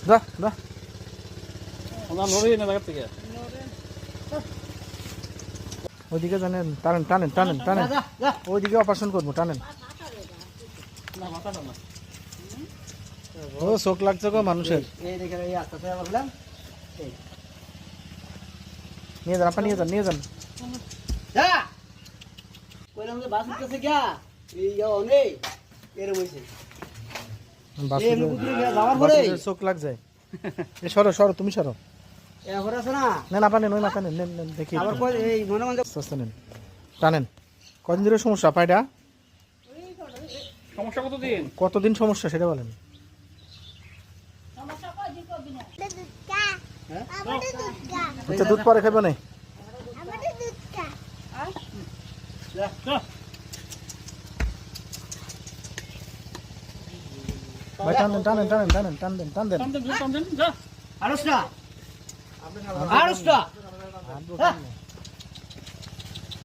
যা যা ওইদিকে জানেন, টানেন টানেন টানেন টানেন, ওইদিকে অপারেশন করবো, টানেন। ও চোখ লাগছে গো মানুষের। নিয়ে যান আপা, নিয়ে যান, নিয়ে যান। চোখ লাগছে। সরো সরো, তুমি সরো। নেন আপা, নেন ওই মাথা নেন, নেন নেন দেখি নেন, টানেন। কদিন ধরে সমস্যা পায়টা? সমস্যা কতদিন? কতদিন সমস্যা সেটা বলেন। আচ্ছা দুধ পরে খাবে না? ভাই টানেন টানেন টানেন টানেন টানেন টানেন টানেন।